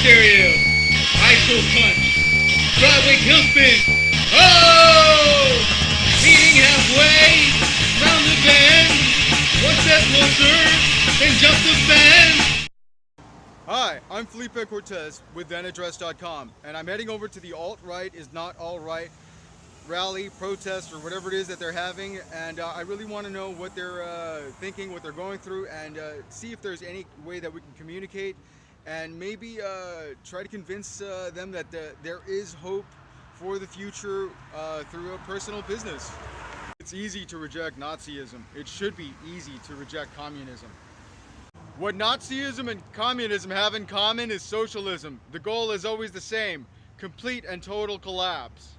stereo, ISO punch, Broadway jumping, oh! Meeting halfway, round the bend, one step closer, then jump the bend. Hi, I'm Felipe Cortes with ThenAddress.com, and I'm heading over to the alt-right is not all right rally, protest, or whatever it is that they're having, and I really want to know what they're thinking, what they're going through, and see if there's any way that we can communicate, and maybe try to convince them that there is hope for the future through a personal business. It's easy to reject Nazism. It should be easy to reject communism. What Nazism and communism have in common is socialism. The goal is always the same: complete and total collapse.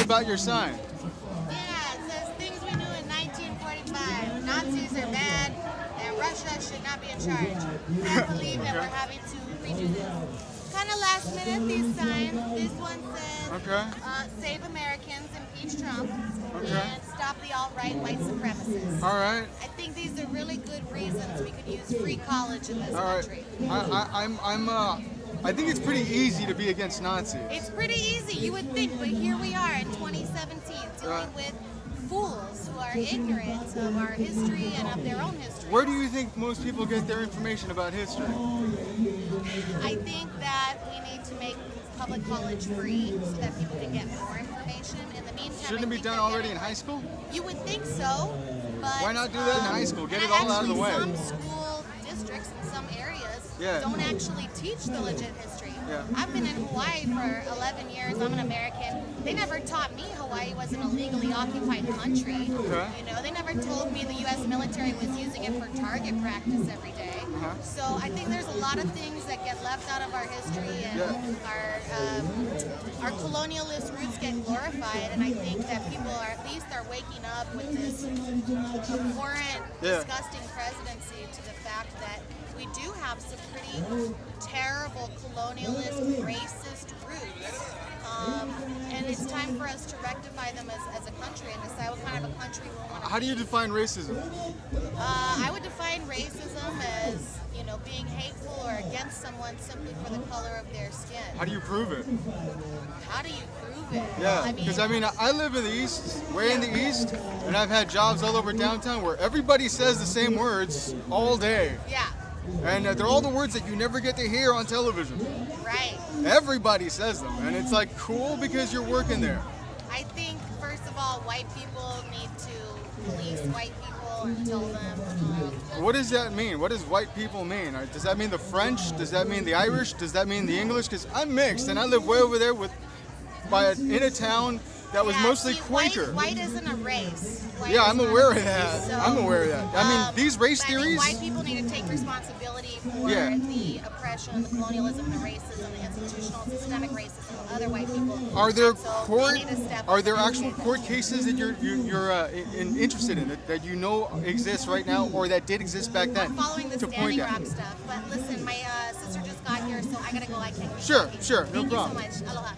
About your sign. Yeah, it says things we knew in 1945. Nazis are bad and Russia should not be in charge. Can't believe that we're having to redo this. Kind of last minute, these signs. This one says, save Americans, impeach Trump, and stop the alt-right white supremacists. All right. I think these are really good reasons we could use free college in this country. I think it's pretty easy to be against Nazis. It's pretty easy, you would think, but here we are in 2017 dealing with fools who are ignorant of our history and of their own history. Where do you think most people get their information about history? I think that we need to make public college free so that people can get more information. In the meantime, shouldn't it be done already in high school? You would think so, but why not do that in high school? Get it all out of the way. Some school districts in some areas don't actually teach the legit history. I've been in Hawaii for 11 years. I'm an American. They never taught me Hawaii was an illegally occupied country. You know, they never told me the U.S. military was using it for target practice every day. So I think there's a lot of things that get left out of our history, and our colonialist roots get glorified. And I think that people are at least waking up with this abhorrent, disgusting presidency to the fact that we do have some pretty terrible colonialist, racist roots, and it's time for us to rectify them as a country and decide what kind of a country we want to be. How do you define racism? I would define racism as, you know, being hateful or against someone simply for the color of their skin. How do you prove it? How do you prove it? Yeah, because I mean, I live in the East, way in the East, and I've had jobs all over downtown where everybody says the same words all day. Yeah. And they're all the words that you never get to hear on television. Right. Everybody says them, and it's like cool because you're working there. I think, first of all, white people need to police white people and tell them. What does that mean? What does white people mean? Does that mean the French? Does that mean the Irish? Does that mean the English? Because I'm mixed, and I live way over there in a town that was mostly Quaker. White isn't a race. Yeah, I'm aware of that. So, I'm aware of that. I mean, these race theories. White people need to take responsibility for the oppression, the colonialism, the racism, the institutional, systemic racism of other white people. Are there actual court cases that you're interested in that you know exist right now, or that did exist back then? I'm following the Standing Rock stuff, but listen, my sister just got here, so I gotta go. I can't. Sure, no problem. Thank you so much. Aloha.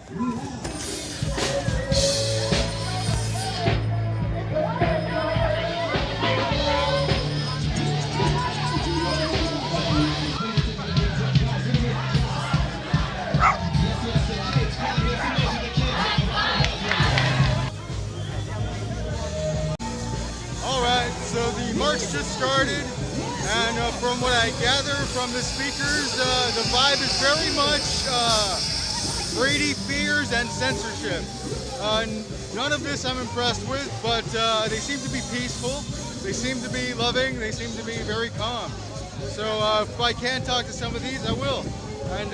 So the march just started, and from what I gather from the speakers, the vibe is very much Brady fears and censorship. None of this I'm impressed with, but they seem to be peaceful, they seem to be loving, they seem to be very calm. So if I can talk to some of these, I will. And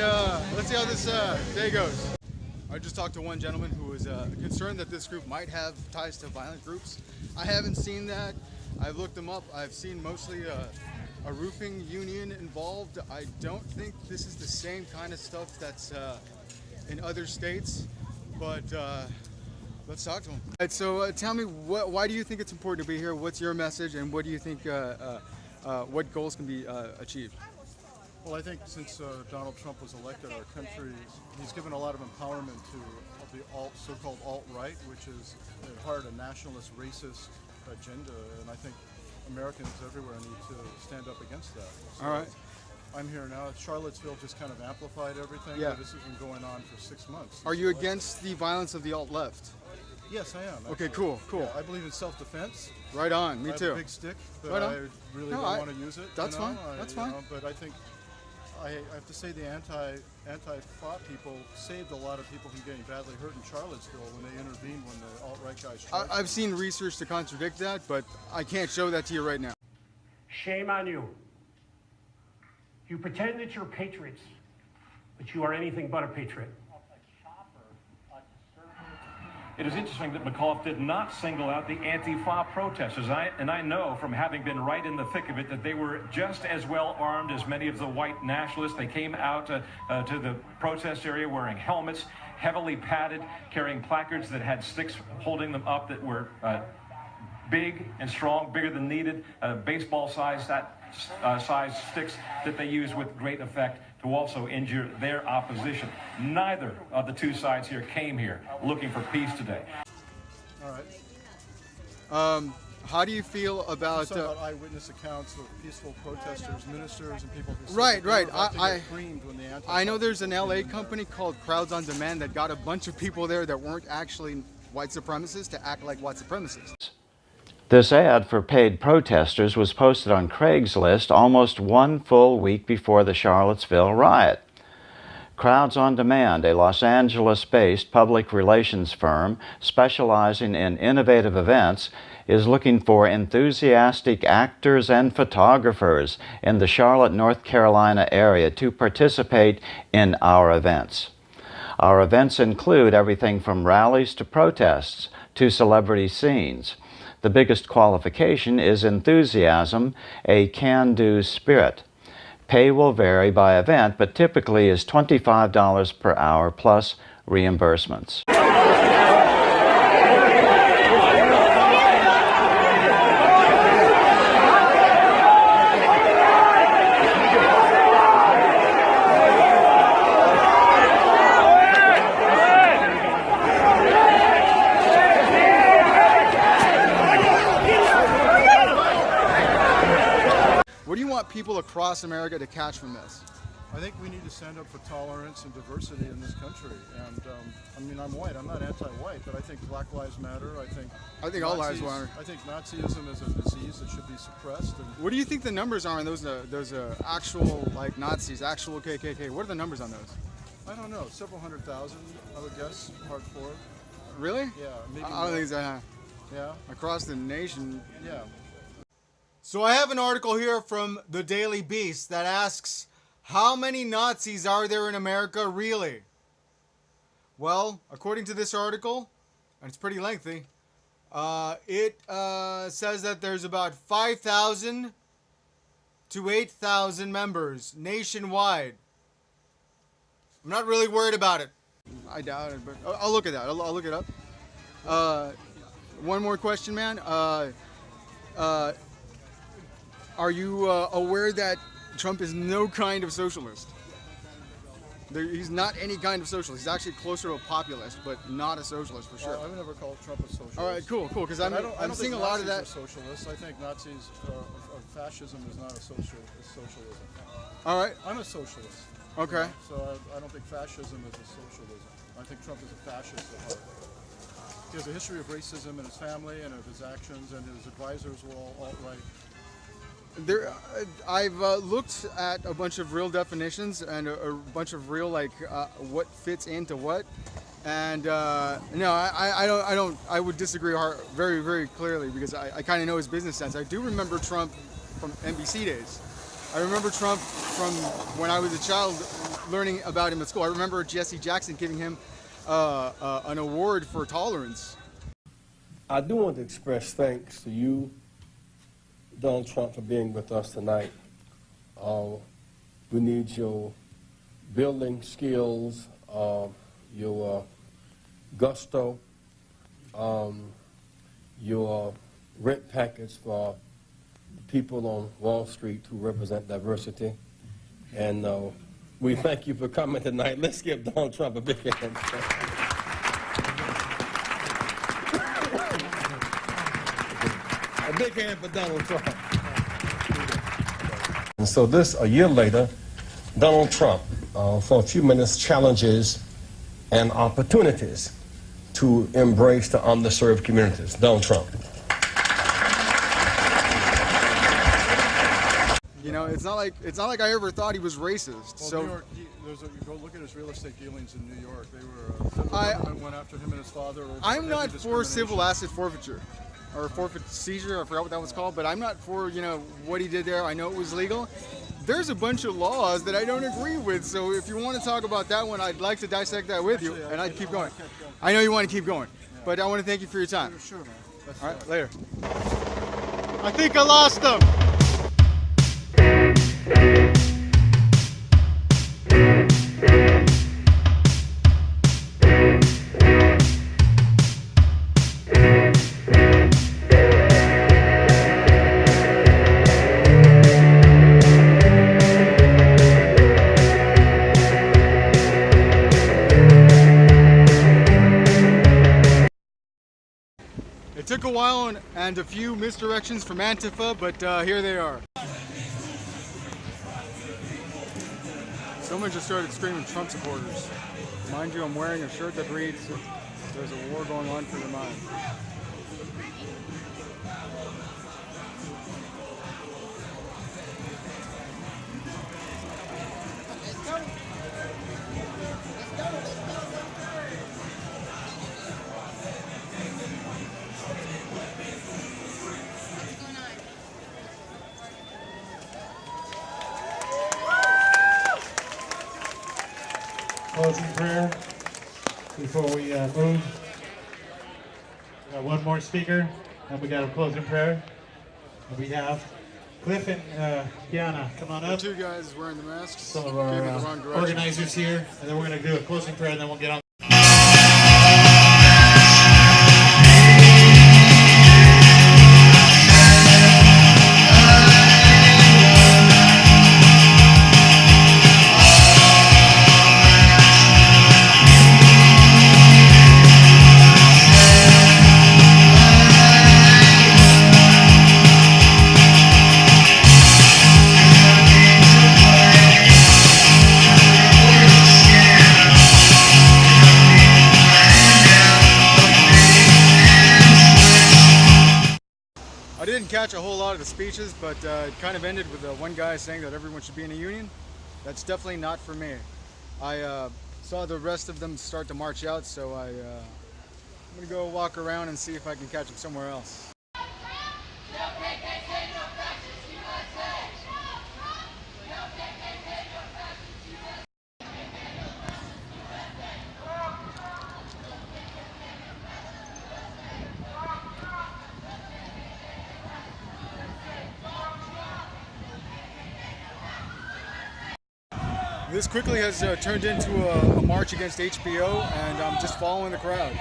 let's see how this day goes. I just talked to one gentleman who was concerned that this group might have ties to violent groups. I haven't seen that. I've looked them up. I've seen mostly a roofing union involved. I don't think this is the same kind of stuff that's in other states, but let's talk to them. All right, so tell me, why do you think it's important to be here? What's your message, and what do you think, what goals can be achieved? Well, I think since Donald Trump was elected, our country, he's given a lot of empowerment to the so-called alt-right, which is at heart a nationalist, racist agenda, and I think Americans everywhere need to stand up against that. So all right. I'm here now. Charlottesville just kind of amplified everything. Yeah. But this has been going on for 6 months. Are you against the violence of the alt-left? Yes, I am. Actually. Okay, cool. Yeah, I believe in self-defense. Right on, me I have too. a big stick, but right on. I really don't want to use it. That's fine. That's fine. But I think I have to say the Antifa people saved a lot of people from getting badly hurt in Charlottesville when they intervened when the alt-right guys. I've seen research to contradict that, but I can't show that to you right now. Shame on you. You pretend that you're patriots, but you are anything but a patriot. It is interesting that McAuliffe did not single out the Antifa protesters. And I know from having been right in the thick of it that they were just as well armed as many of the white nationalists. They came out to the protest area wearing helmets, heavily padded, carrying placards that had sticks holding them up that were big and strong, bigger than needed, baseball-sized size sticks that they use with great effect to also injure their opposition. Neither of the two sides here came here looking for peace today. All right. How do you feel about eyewitness accounts of peaceful protesters, ministers, and people who right. I know there's an LA company called Crowds on Demand that got a bunch of people there that weren't actually white supremacists to act like white supremacists. This ad for paid protesters was posted on Craigslist almost 1 full week before the Charlottesville riot. Crowds on Demand, a Los Angeles-based public relations firm specializing in innovative events, is looking for enthusiastic actors and photographers in the Charlotte, North Carolina area to participate in our events. Our events include everything from rallies to protests to celebrity scenes. The biggest qualification is enthusiasm, a can-do spirit. Pay will vary by event, but typically is $25 per hour plus reimbursements. What do you want people across America to catch from this? I think we need to stand up for tolerance and diversity in this country. And I mean, I'm white. I'm not anti-white, but I think Black Lives Matter. I think all lives matter. I think Nazism is a disease that should be suppressed. And what do you think the numbers are on those actual like Nazis, actual KKK? What are the numbers on those? I don't know. Several 100,000, I would guess, hardcore. Really? Yeah. Maybe I don't think it's that high. Yeah. Across the nation. Yeah. So I have an article here from the Daily Beast that asks, how many Nazis are there in America really? Well, according to this article, and it's pretty lengthy, it says that there's about 5,000 to 8,000 members nationwide. I'm not really worried about it. I doubt it, but I'll look at that. I'll look it up. One more question, man. Are you aware that Trump is no kind of socialist? He's not any kind of socialist. He's actually closer to a populist, but not a socialist for sure. I would never call Trump a socialist. All right, cool, because I'm seeing a lot of that. Nazis are socialists. I think Nazis, fascism is not a socialism. All right. I'm a socialist. Okay. So I don't think fascism is a socialism. I think Trump is a fascist at heart. He has a history of racism in his family and of his actions, and his advisors were all alt-right. I've looked at a bunch of real definitions and a bunch of real what fits into what, and no, I would disagree very, very clearly because I kind of know his business sense. I do remember Trump from NBC days. I remember Trump from when I was a child learning about him at school. I remember Jesse Jackson giving him an award for tolerance. I do want to express thanks to you, Donald Trump, for being with us tonight. We need your building skills, your gusto, your rent package for people on Wall Street who represent diversity. And we thank you for coming tonight. Let's give Donald Trump a big hand. A big hand for Donald Trump. And so this, a year later, Donald Trump, for a few minutes, challenges and opportunities to embrace the underserved communities. Donald Trump. You know, it's not like I ever thought he was racist. Well, so New York, you go look at his real estate dealings in New York. They were the government went after him and his father. I'm not for civil asset forfeiture or seizure. I forgot what that was called, but I'm not for, you know, what he did there. I know it was legal. There's a bunch of laws that I don't agree with. So if you want to talk about that one, I'd like to dissect that with you, and I'd keep going. I know you want to keep going, but I want to thank you for your time. Sure, man. All right, later. I think I lost them. It took a while and a few misdirections from Antifa, but here they are. Someone just started screaming Trump supporters. Mind you, I'm wearing a shirt that reads, "There's a war going on for your mind." Closing prayer before we move. We got one more speaker, and we got a closing prayer. And we have Cliff and Kiana. Come on up. The two guys wearing the masks. Some of our organizers here, and then we're going to do a closing prayer, and then we'll get on. I didn't catch a whole lot of the speeches, but it kind of ended with one guy saying that everyone should be in a union. That's definitely not for me. I saw the rest of them start to march out, so I'm going to go walk around and see if I can catch them somewhere else. This quickly has turned into a march against HBO, and I'm just following the crowd.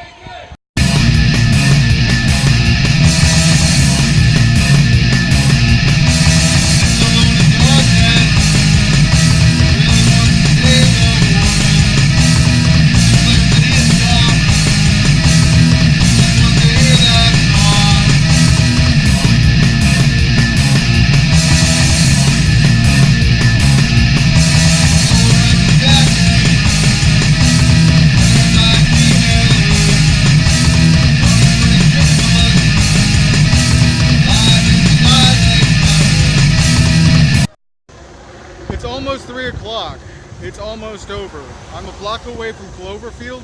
It's almost 3 o'clock. It's almost over. I'm a block away from Cloverfield,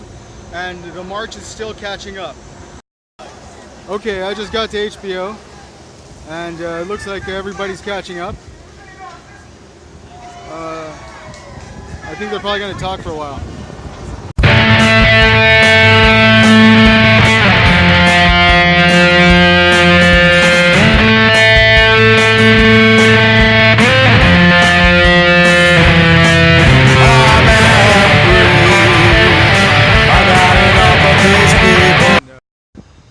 and the march is still catching up. Okay, I just got to HBO, and it looks like everybody's catching up. I think they're probably going to talk for a while.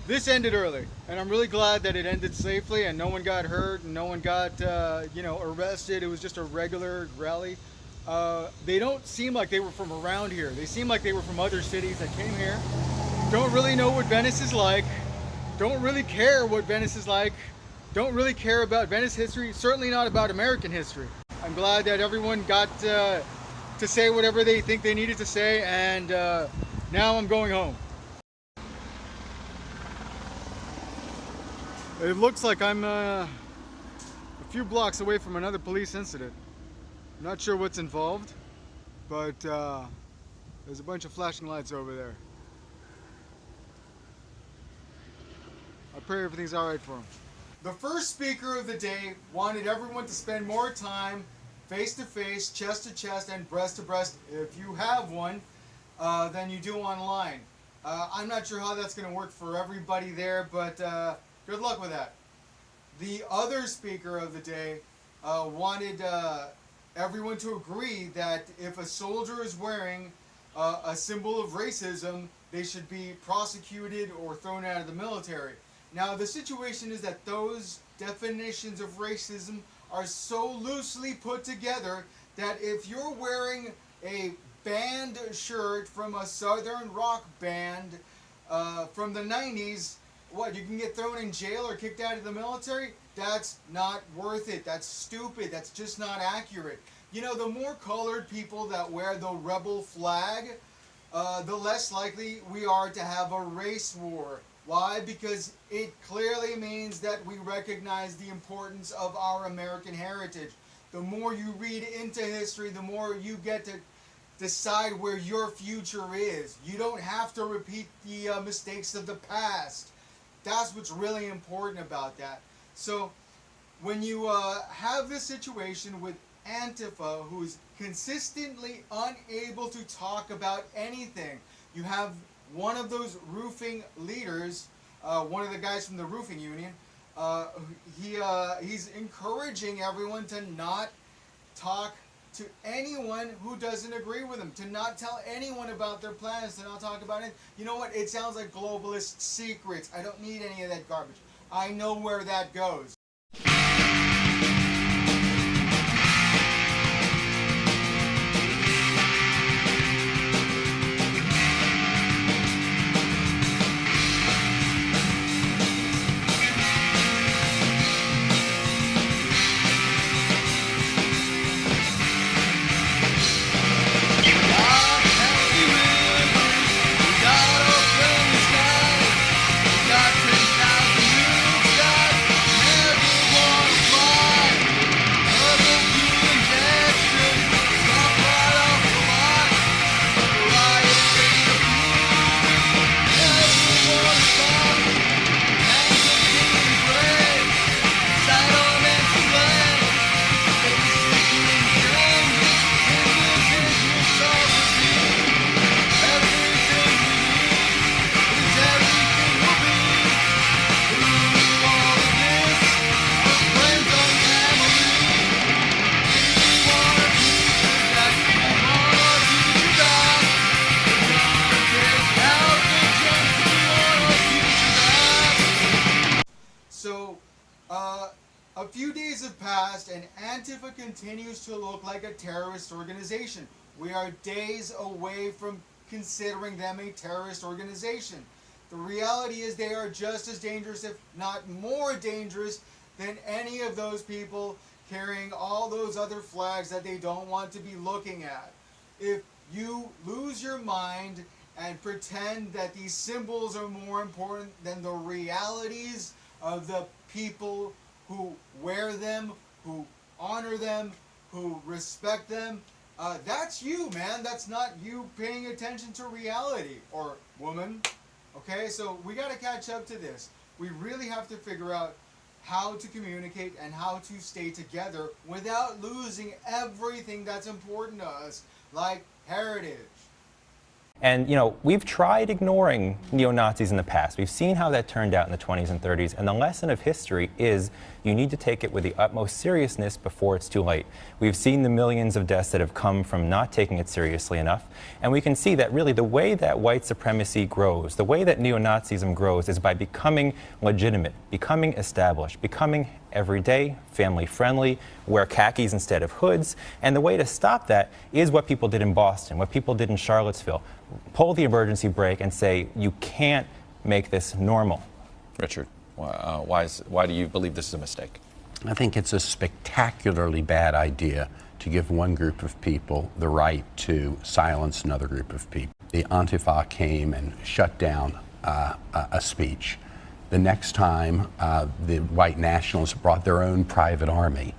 This ended early, and I'm really glad that it ended safely and no one got hurt and no one got, you know, arrested. It was just a regular rally. they don't seem like they were from around here. They seem like they were from other cities that came here. Don't really know what Venice is like. Don't really care what Venice is like. Don't really care about Venice history. Certainly not about American history. I'm glad that everyone got to say whatever they think they needed to say, and now I'm going home. It looks like I'm a few blocks away from another police incident. I'm not sure what's involved, but there's a bunch of flashing lights over there. I pray everything's alright for him. The first speaker of the day wanted everyone to spend more time face to face, chest to chest, and breast to breast, if you have one, than you do online. I'm not sure how that's going to work for everybody there, but good luck with that. The other speaker of the day wanted everyone to agree that if a soldier is wearing a symbol of racism, they should be prosecuted or thrown out of the military. Now, the situation is that those definitions of racism are so loosely put together that if you're wearing a band shirt from a southern rock band from the 90s, what, you can get thrown in jail or kicked out of the military? That's not worth it. That's stupid. That's just not accurate. You know, the more colored people that wear the rebel flag, the less likely we are to have a race war. Why? Because it clearly means that we recognize the importance of our American heritage. The more you read into history, the more you get to decide where your future is. You don't have to repeat the mistakes of the past. That's what's really important about that. So when you have this situation with Antifa, who's consistently unable to talk about anything, you have one of those roofing leaders, one of the guys from the roofing union, he's encouraging everyone to not talk to anyone who doesn't agree with him, to not tell anyone about their plans, to not talk about it. You know what? It sounds like globalist secrets. I don't need any of that garbage. I know where that goes. A few days have passed and Antifa continues to look like a terrorist organization. We are days away from considering them a terrorist organization. The reality is they are just as dangerous, if not more dangerous, than any of those people carrying all those other flags that they don't want to be looking at. If you lose your mind and pretend that these symbols are more important than the realities of the people who wear them, who honor them, who respect them, that's you, man. That's not you paying attention to reality, or woman. Okay, so we got to catch up to this. We really have to figure out how to communicate and how to stay together without losing everything that's important to us, like heritage. And, you know, we've tried ignoring neo-Nazis in the past. We've seen how that turned out in the 20s and 30s. And the lesson of history is you need to take it with the utmost seriousness before it's too late. We've seen the millions of deaths that have come from not taking it seriously enough. And we can see that really the way that white supremacy grows, the way that neo-Nazism grows, is by becoming legitimate, becoming established, becoming every day, family-friendly, wear khakis instead of hoods. And the way to stop that is what people did in Boston, what people did in Charlottesville. Pull the emergency brake and say, you can't make this normal. Richard, why do you believe this is a mistake? I think it's a spectacularly bad idea to give one group of people the right to silence another group of people. The Antifa came and shut down a speech. The next time, the white nationalists brought their own private army.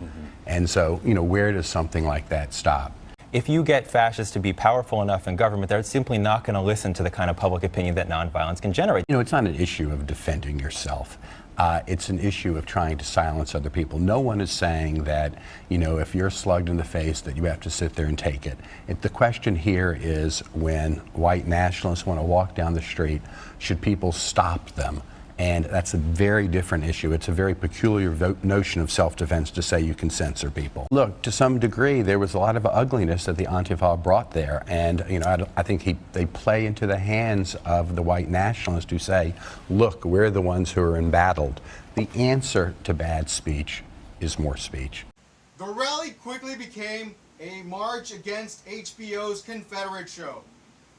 And so, you know, where does something like that stop? If you get fascists to be powerful enough in government, they're simply not going to listen to the kind of public opinion that nonviolence can generate. You know, it's not an issue of defending yourself. It's an issue of trying to silence other people. No one is saying that, you know, if you're slugged in the face that you have to sit there and take it. The question here is when white nationalists want to walk down the street, should people stop them? And that's a very different issue. It's a very peculiar notion of self-defense to say you can censor people. Look, to some degree, there was a lot of ugliness that the Antifa brought there. And, you know, I think they play into the hands of the white nationalists who say, look, we're the ones who are embattled. The answer to bad speech is more speech. The rally quickly became a march against HBO's Confederate show.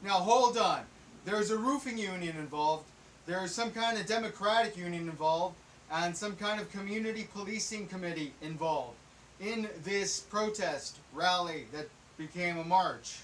Now, hold on. There's a roofing union involved. There's some kind of Democratic union involved and some kind of community policing committee involved in this protest rally that became a march.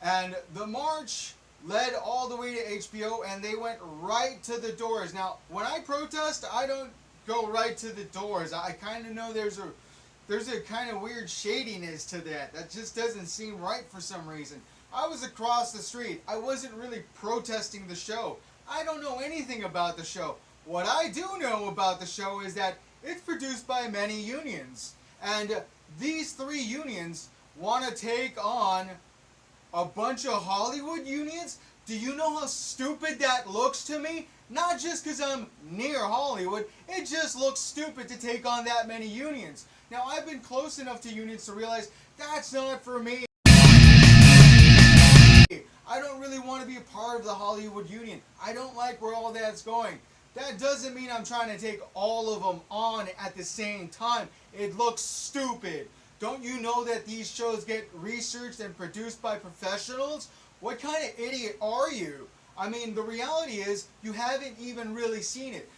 And the march led all the way to HBO and they went right to the doors. Now, when I protest, I don't go right to the doors. I kind of know there's a kind of weird shadiness to that. That just doesn't seem right for some reason. I was across the street. I wasn't really protesting the show. I don't know anything about the show. What I do know about the show is that it's produced by many unions. And these 3 unions want to take on a bunch of Hollywood unions. Do you know how stupid that looks to me? Not just because I'm near Hollywood. It just looks stupid to take on that many unions. Now, I've been close enough to unions to realize that's not for me. I don't really want to be a part of the Hollywood union. I don't like where all that's going. That doesn't mean I'm trying to take all of them on at the same time. It looks stupid. Don't you know that these shows get researched and produced by professionals? What kind of idiot are you? I mean, the reality is you haven't even really seen it.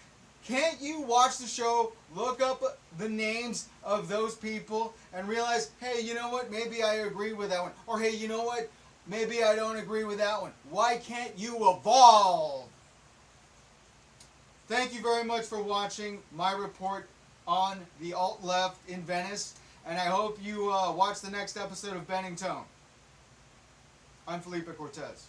Can't you watch the show, look up the names of those people, and realize, hey, you know what? Maybe I agree with that one. Or hey, you know what? Maybe I don't agree with that one. Why can't you evolve? Thank you very much for watching my report on the alt-left in Venice. And I hope you watch the next episode of Bennington. I'm Felipe Cortes.